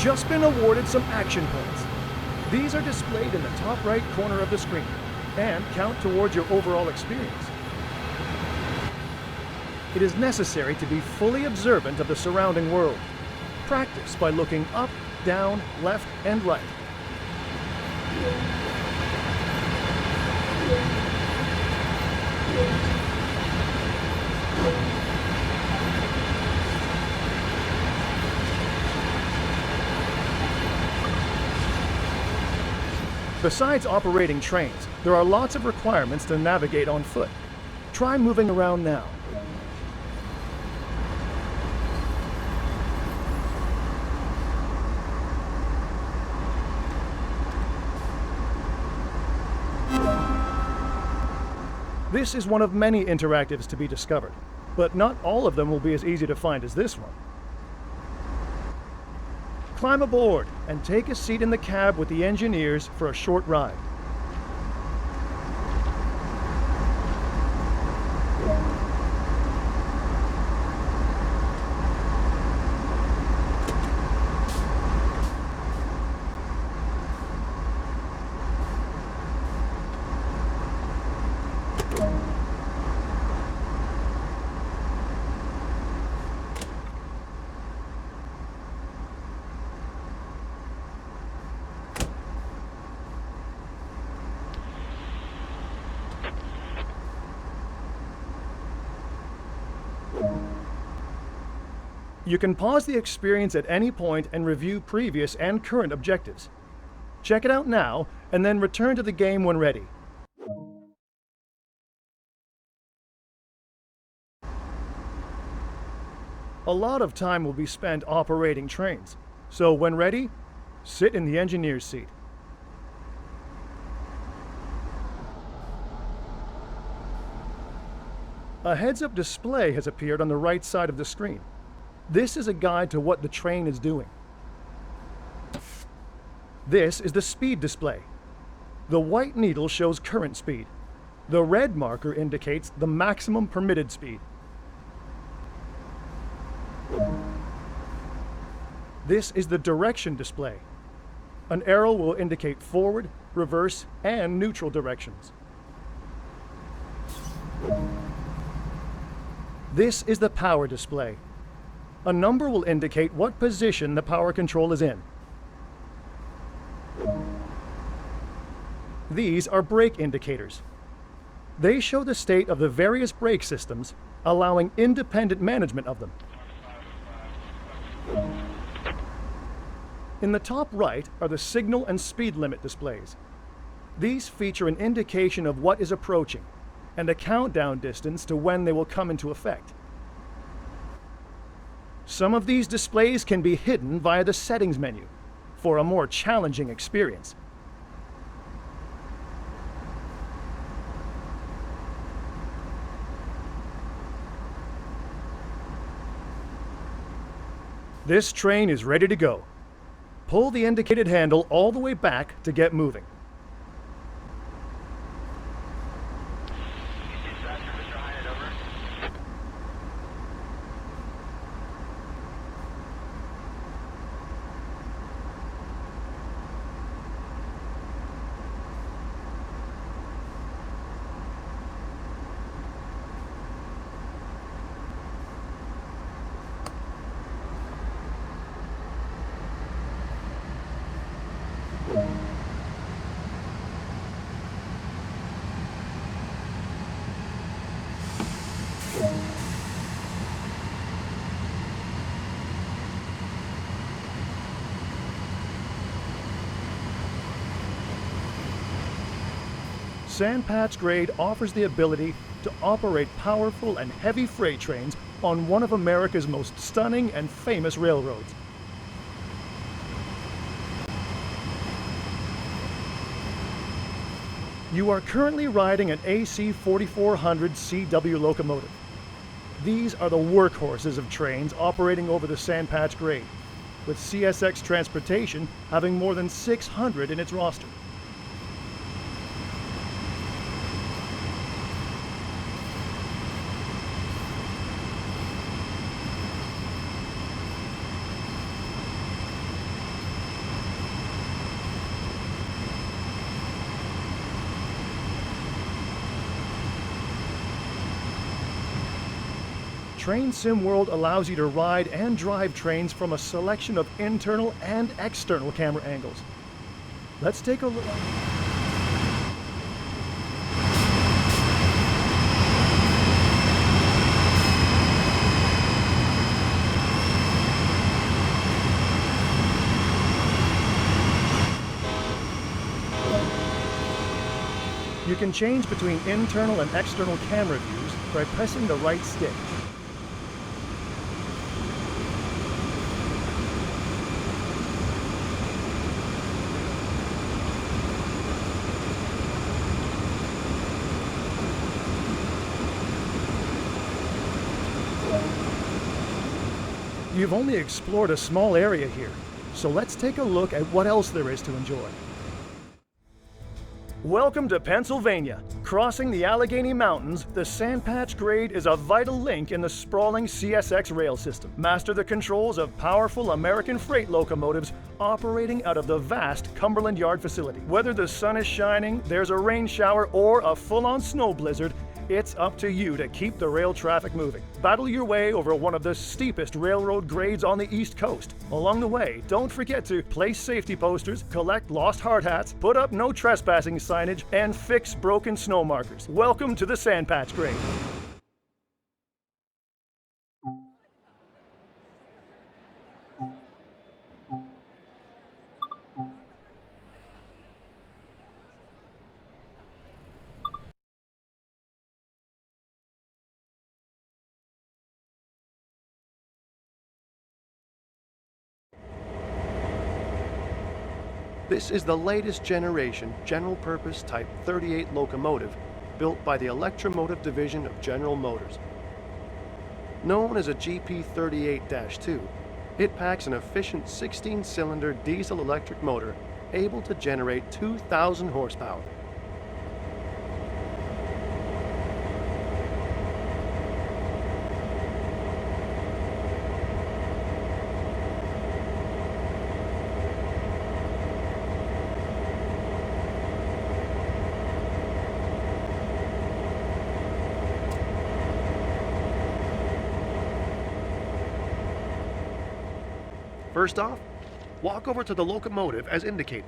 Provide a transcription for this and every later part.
just been awarded some action points. These are displayed in the top right corner of the screen and count towards your overall experience. It is necessary to be fully observant of the surrounding world. Practice by looking up, down, left, and right. Besides operating trains, there are lots of requirements to navigate on foot. Try moving around now. This is one of many interactives to be discovered, but not all of them will be as easy to find as this one. Climb aboard and take a seat in the cab with the engineers for a short ride. You can pause the experience at any point and review previous and current objectives. Check it out now, and then return to the game when ready. A lot of time will be spent operating trains, so when ready, sit in the engineer's seat. A heads-up display has appeared on the right side of the screen. This is a guide to what the train is doing. This is the speed display. The white needle shows current speed. The red marker indicates the maximum permitted speed. This is the direction display. An arrow will indicate forward, reverse, and neutral directions. This is the power display. A number will indicate what position the power control is in. These are brake indicators. They show the state of the various brake systems, allowing independent management of them. In the top right are the signal and speed limit displays. These feature an indication of what is approaching and a countdown distance to when they will come into effect. Some of these displays can be hidden via the settings menu for a more challenging experience. This train is ready to go. Pull the indicated handle all the way back to get moving. Sandpatch Grade offers the ability to operate powerful and heavy freight trains on one of America's most stunning and famous railroads. You are currently riding an AC 4400 CW locomotive. These are the workhorses of trains operating over the Sandpatch Grade, with CSX Transportation having more than 600 in its roster. Train Sim World allows you to ride and drive trains from a selection of internal and external camera angles. Let's take a look. You can change between internal and external camera views by pressing the right stick. You've only explored a small area here, so let's take a look at what else there is to enjoy. Welcome to Pennsylvania. Crossing the Allegheny Mountains, the Sandpatch Grade is a vital link in the sprawling CSX rail system. Master the controls of powerful American freight locomotives operating out of the vast Cumberland Yard facility. Whether the sun is shining, there's a rain shower, or a full-on snow blizzard, it's up to you to keep the rail traffic moving. Battle your way over one of the steepest railroad grades on the East Coast. Along the way, don't forget to place safety posters, collect lost hard hats, put up no trespassing signage, and fix broken snow markers. Welcome to the Sandpatch Grade. This is the latest generation general-purpose Type 38 locomotive built by the Electromotive Division of General Motors. Known as a GP38-2, it packs an efficient 16-cylinder diesel-electric motor able to generate 2,000 horsepower. First off, walk over to the locomotive as indicated.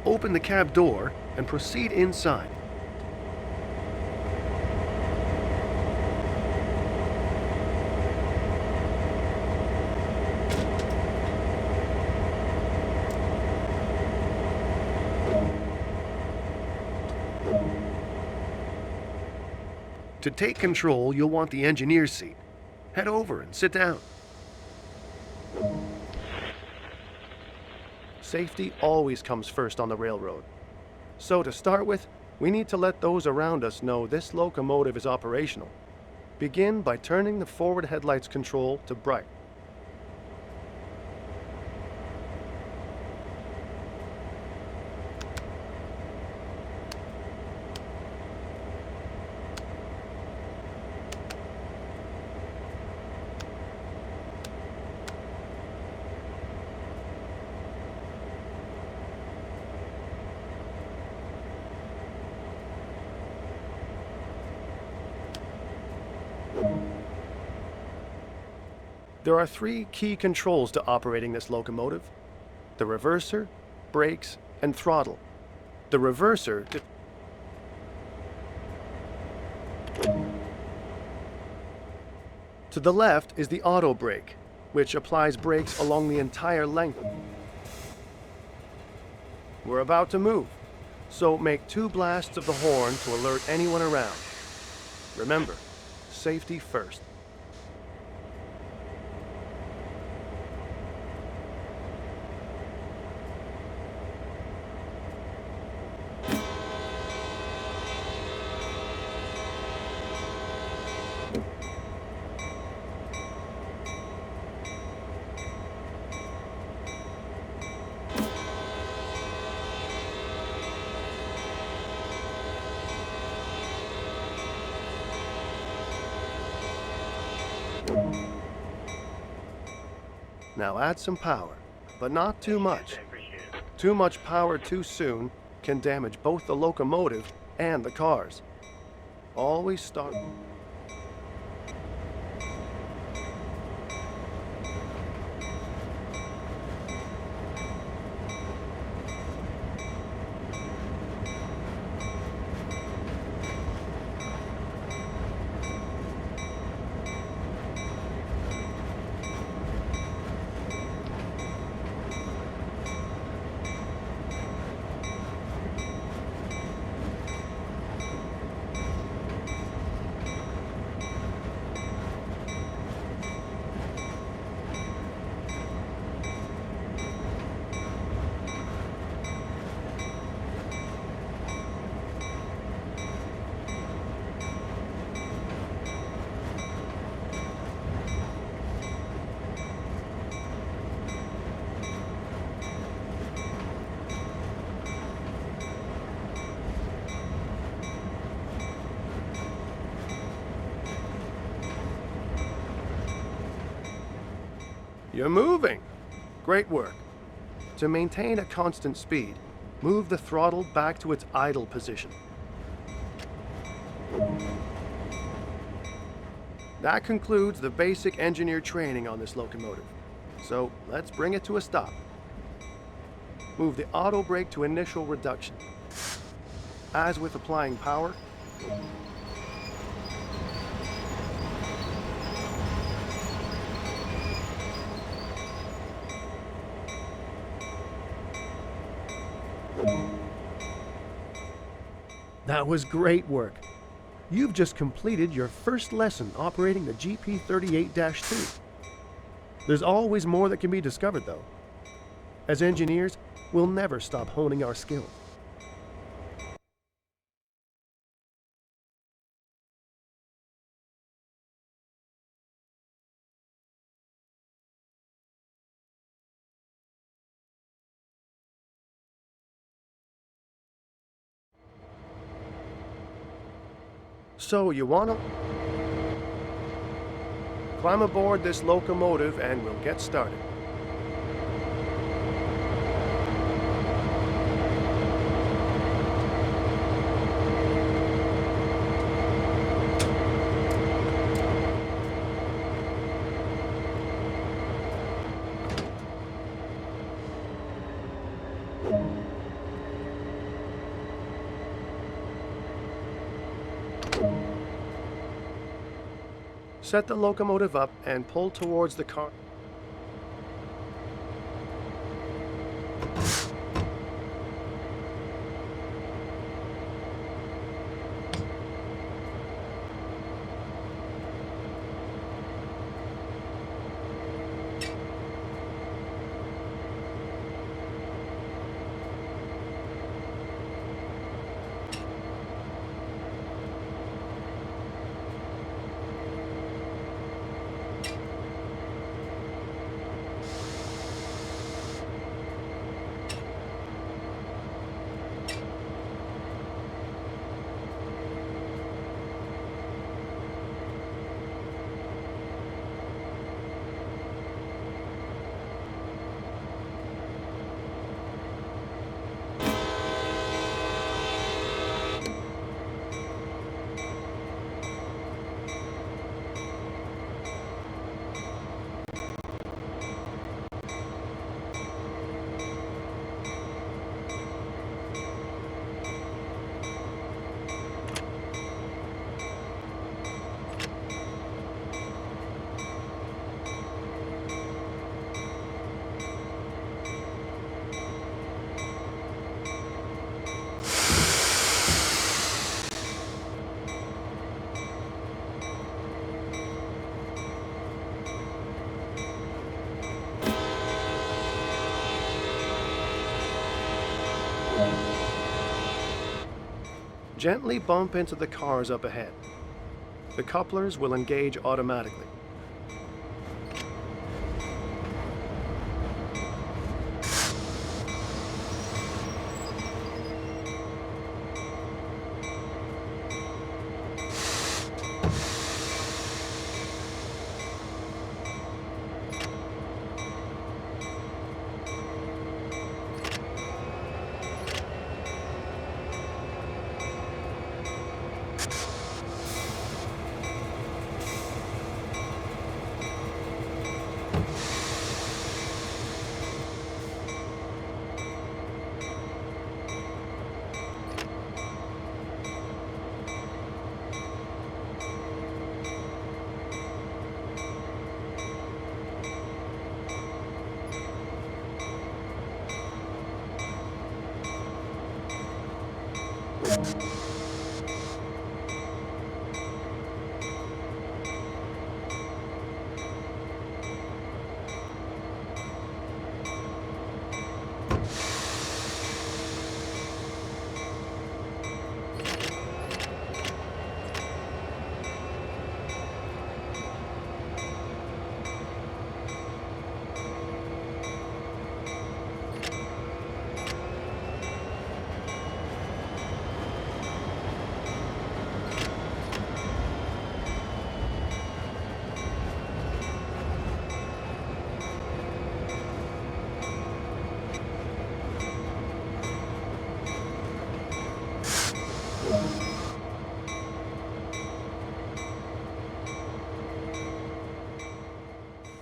Open the cab door and proceed inside. To take control, you'll want the engineer's seat. Head over and sit down. Safety always comes first on the railroad. So to start with, we need to let those around us know this locomotive is operational. Begin by turning the forward headlights control to bright. There are three key controls to operating this locomotive: the reverser, brakes, and throttle. The reverser to the left is the auto brake, which applies brakes along the entire length. We're about to move, so make 2 blasts of the horn to alert anyone around. Remember, safety first. Now add some power, but not too much. Too much power too soon can damage both the locomotive and the cars. Always start... You're moving! Great work. To maintain a constant speed, move the throttle back to its idle position. That concludes the basic engineer training on this locomotive. So let's bring it to a stop. Move the auto brake to initial reduction. As with applying power, That was great work. You've just completed your first lesson operating the GP38-2. There's always more that can be discovered, though. As engineers, we'll never stop honing our skills. So you wanna climb aboard this locomotive and we'll get started. Set the locomotive up and pull towards the car. Gently bump into the cars up ahead. The couplers will engage automatically.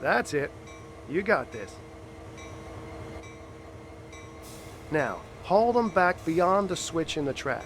That's it. You got this. Now, haul them back beyond the switch in the track.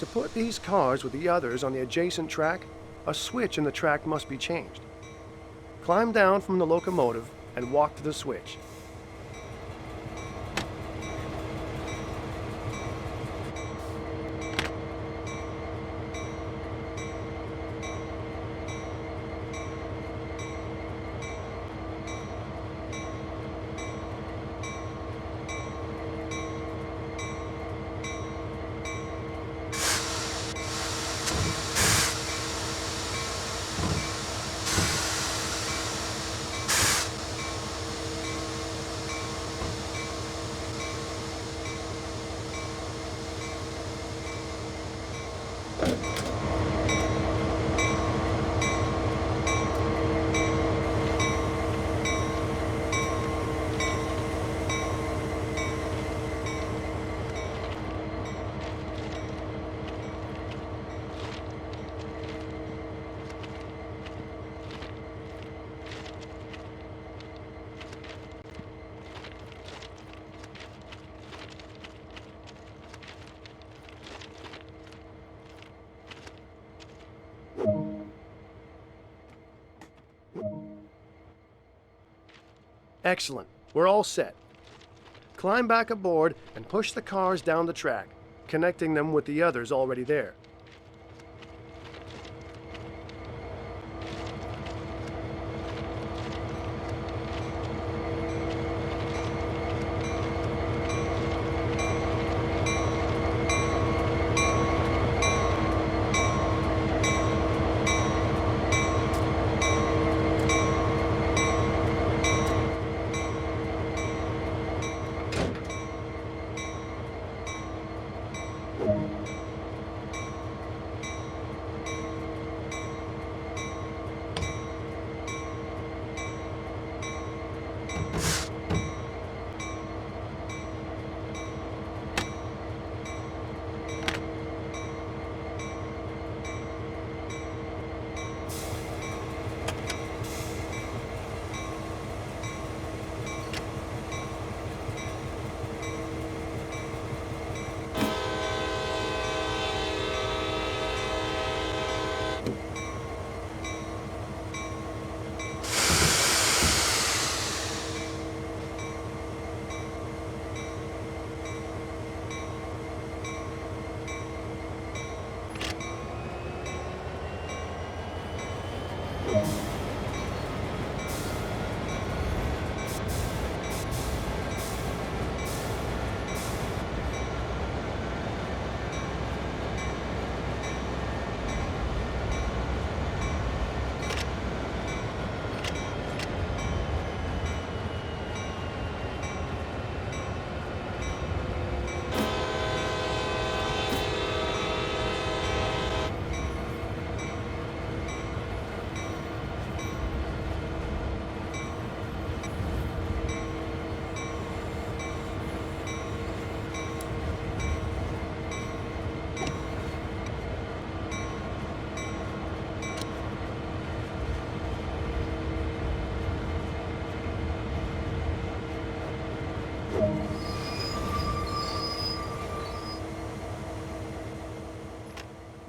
To put these cars with the others on the adjacent track, a switch in the track must be changed. Climb down from the locomotive and walk to the switch. Excellent. We're all set. Climb back aboard and push the cars down the track, connecting them with the others already there.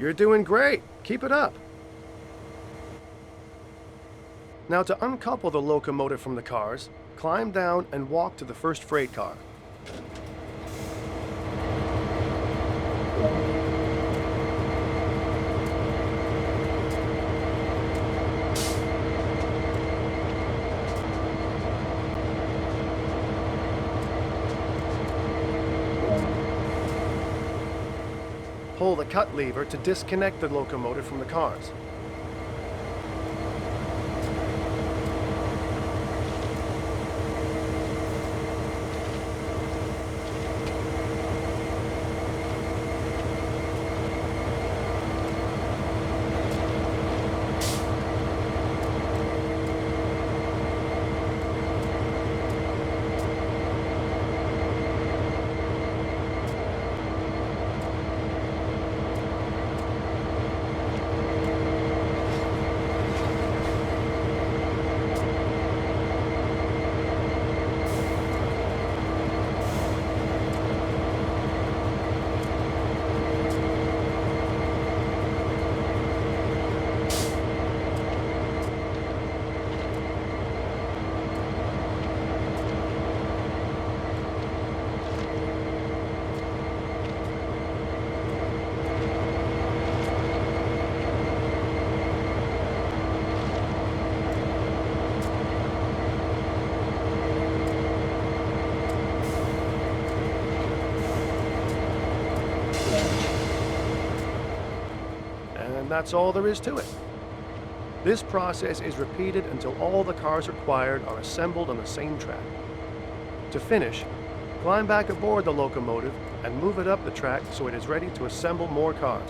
You're doing great. Keep it up. Now, to uncouple the locomotive from the cars, climb down and walk to the first freight car. Pull the cut lever to disconnect the locomotive from the cars. And that's all there is to it. This process is repeated until all the cars required are assembled on the same track. To finish, climb back aboard the locomotive and move it up the track so it is ready to assemble more cars.